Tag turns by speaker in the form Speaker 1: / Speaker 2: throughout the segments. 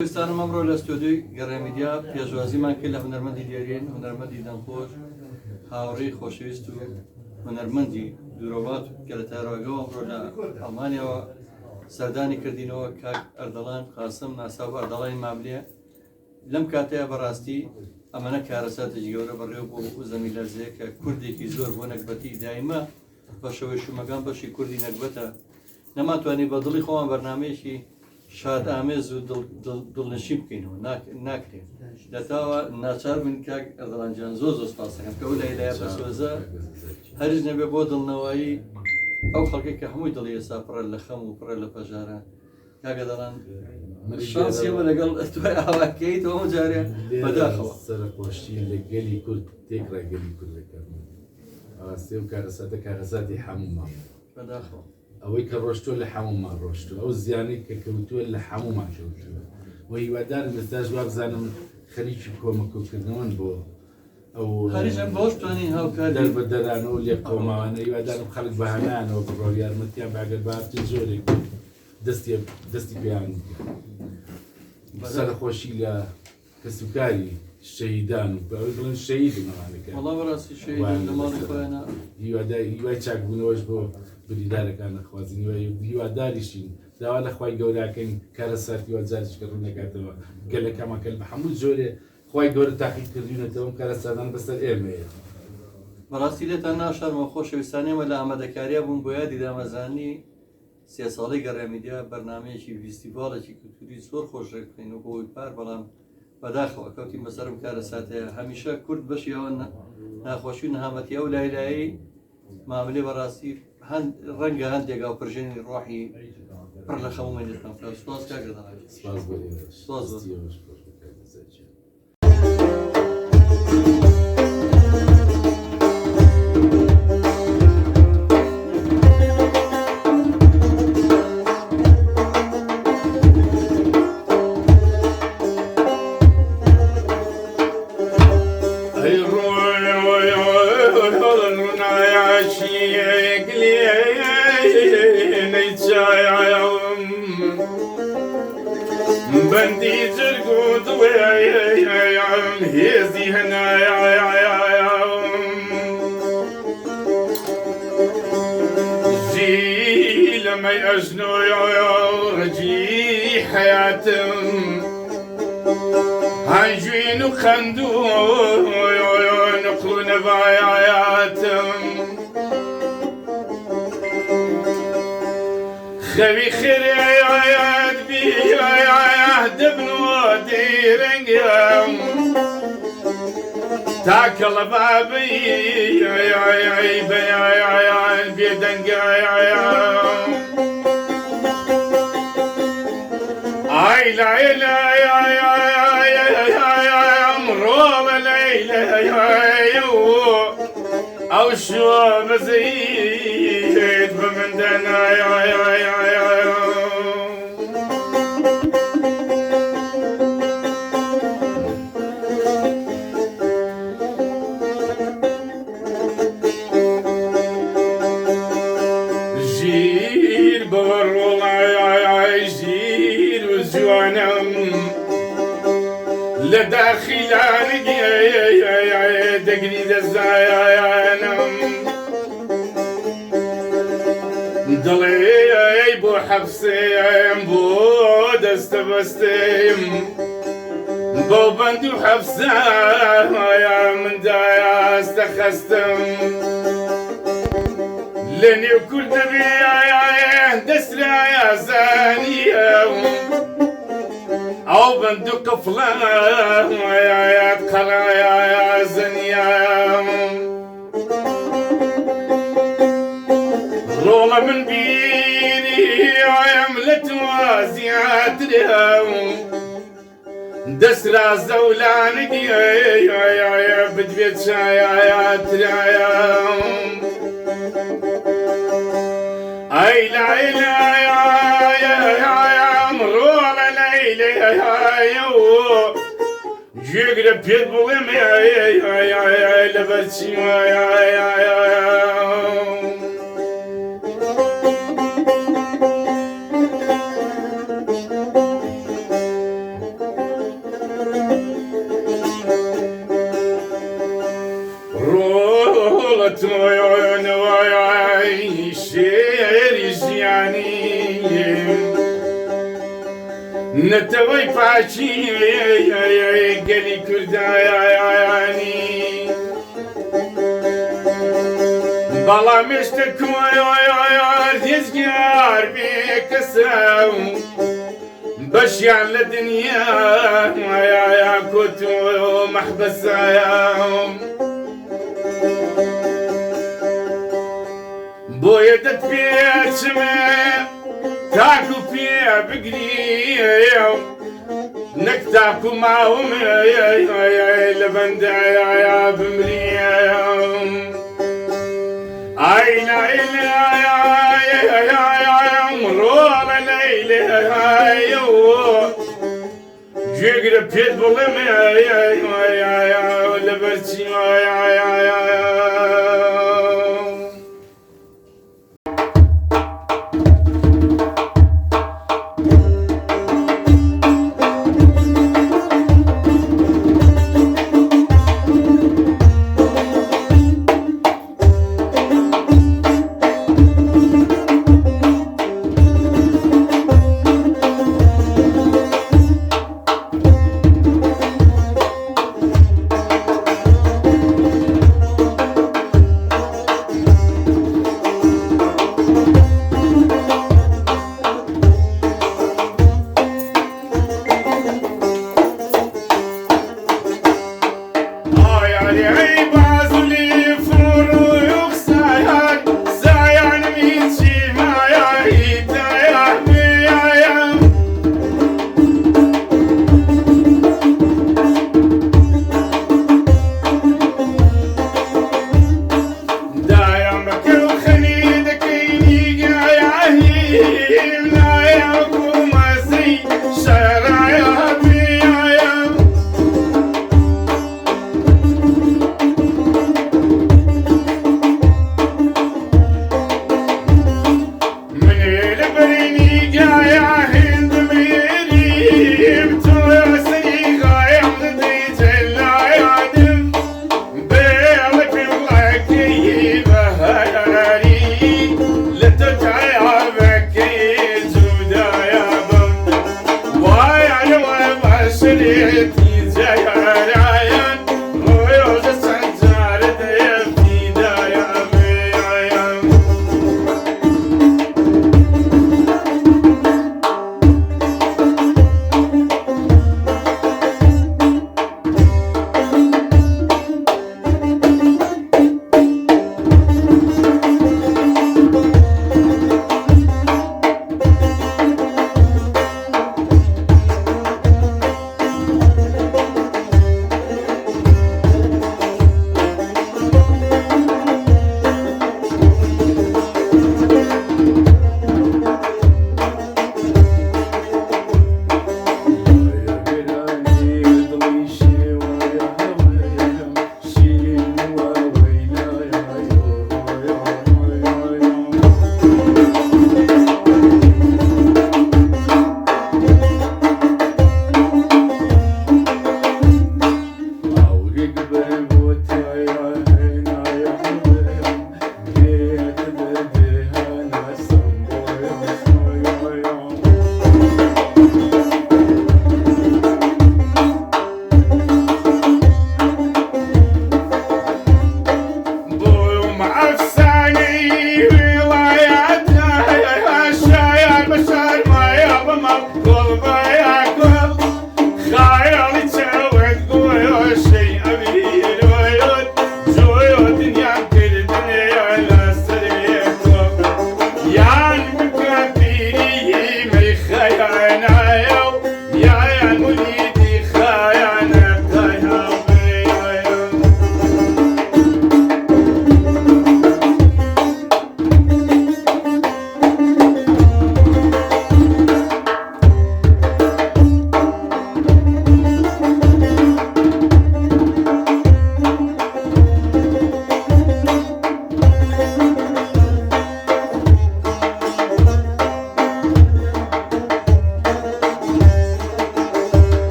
Speaker 1: کوردستانم ئەمڕۆ لە ستۆدیۆی گەڕێمیدیا پێشوازیمان کرد لە هونەرمەندی دیێرین هونەرمەندی دەمخۆش هاوڕێی خۆشەویست و هونەرمەندی دوورۆبات کە لە تاراگەوە ئەمڕۆ لە ئەڵمانیاوە سەردانی کردینەوە کاک ئەردەڵان قاسم ناساو ئەردەڵانی ماملێ لەم کاتەیە بەڕاستی ئەمەنە کارەساتێکی گەورە بەڕێوە بۆ زەمی لەرزەیە کە کوردێکی زۆر بۆ نەکبەتی دایمە بەشەوەی شومەکان بەشی کوردی نەکبەتە نەماتوانانی بە دڵی خۆمان بەرنامەیەکی شاد ئامێز و دڵنشی بکەینەوە ناکرێت دەتاوە ناچار بن کاک ئەردەڵانجان زۆر سپاسەکەم کە ئەو لایلایە بەسۆزە هەرگیز نەبێ بۆ دڵنەوەیی ئەو خەڵکی کە هەمووی دڵی ئێستا پڕە لە خەم و پڕە لە پەژاران کاکە دەڵان شانسیەوە لەگەڵ توای ئاواکەیتەوە ئەم جارێ بەداخەوە
Speaker 2: سەرخۆشی لە گەلی کورد تێکڕای گەلی کوردەکەم ڕاستی و کارەساتی هەموومان
Speaker 1: بەداخەوە
Speaker 2: ئەوەی کە ڕۆشتووە لە هەموومان ڕۆشتووە ئەو زیانی کە کەوتووە لە هەموومان کەوتووە و هیوادارم ئێستاش وا بزانم خەریکی کۆمەکۆکردنەوەن بۆ ئەو
Speaker 1: خەریکم بۆش توانین هاوکاری
Speaker 2: دەربەدەرانەوە لێ قەوماوانە هیوادارم خەڵک بە هەمانەوە بڕۆ یارمەتیان باگەر بارتی زۆرێک دەستی پێیان سەرخۆشی لە کەسوکاری شەهیدان و بڵێن شەهید نەوانەکە
Speaker 1: وەڵام بەڕاستی شەهید لە ماڵی خۆیانە
Speaker 2: هیوای چاکبوونەوەش بۆ بریدارەکان نەخوازیین هیواداریشین داوا لە خوای گەوراکەین کارەساتی وەجاریشکە ڕوو نەکاتەوە گەلەکەمەکەل بە هەموو جۆرێ خوای گەورە تاقیکردوونەتەوە کارەساتان بەسەر ئێمەیە
Speaker 1: بەڕاستی لێتان ناشارمە خۆشەویستانێمە لە ئامادەکاریە بوون بۆ یادی دامەزانی سێ ساڵی گەڕێمیدیا بەرنمەیەکی فیستیڤالێکی کولتوری زۆر خۆشڕێککەین و بۆی پار بەڵام بەداخەوە کەوتی بەسەرم کارەساتەیە هەمیشە کورد بەشی ئەوە ناخۆشی و نەهامەتیە و لایلایی ماملێ بەڕاستی ڕەنگە هەندێک ئەو پرژێنی ڕۆحی پڕ لە خەمومێنێتم سپاس کاکە
Speaker 2: سپاس
Speaker 3: بندي جرقود ويعم هيزي هنا جي لما يأجنو رجي حياتم هنجوين وخندو نقلو نباياتم خوي خيريات بي دبن وديرنجم تاكل بابي بيدنج اي لا لا مرول ليلى او شو بزيد بمندنا جير بورول جير وزوانم لداخلان دقني دزايانم ضلي بو حفصيم بو دستبستيم بو بندو حفصة يا من دايا استخستم لني وكل دبي دسرا يا زانية أو بندو قفلة يا تقرا يا زنية رولا من بيني عملت وازيات لهم دسرا زولان بدبيت شايات رايم اي لا لا يا مرولا ليلى يا جيغرا بيتبولم يا لبسي تويون وياي شير زياني نتوي فاشي قلي كرداياني بلا مشتكو يزقار بيك ساو بشيع للدنيا يا كنتو محبس بويدت بيت سماء تاكو فيها بقري نكتاكو معهم يا لبندا يا بمريم اي لا يا مرور ليلى جيجر بيت بولم يا لبسي يا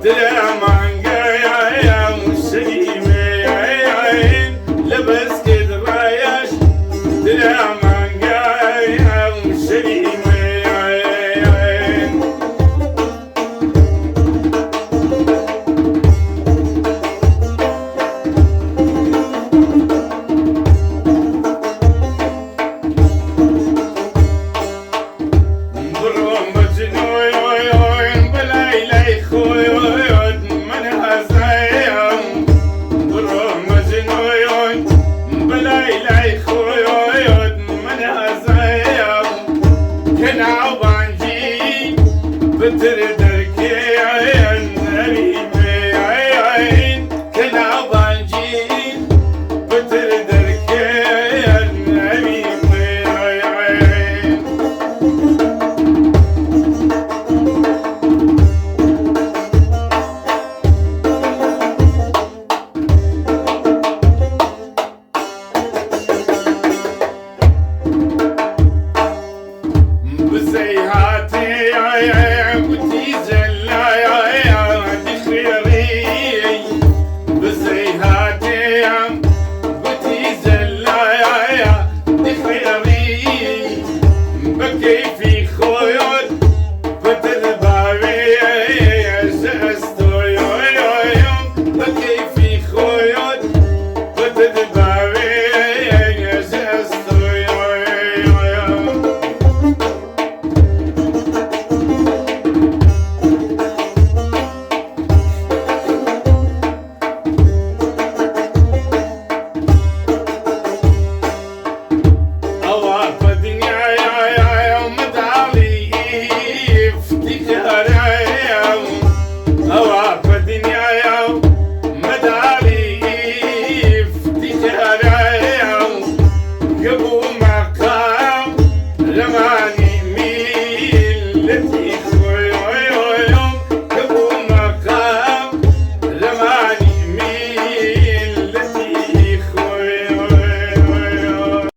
Speaker 3: درامانگا يا مسلمي لبس كد رايش درامانگا يا مسلمي كيفي خو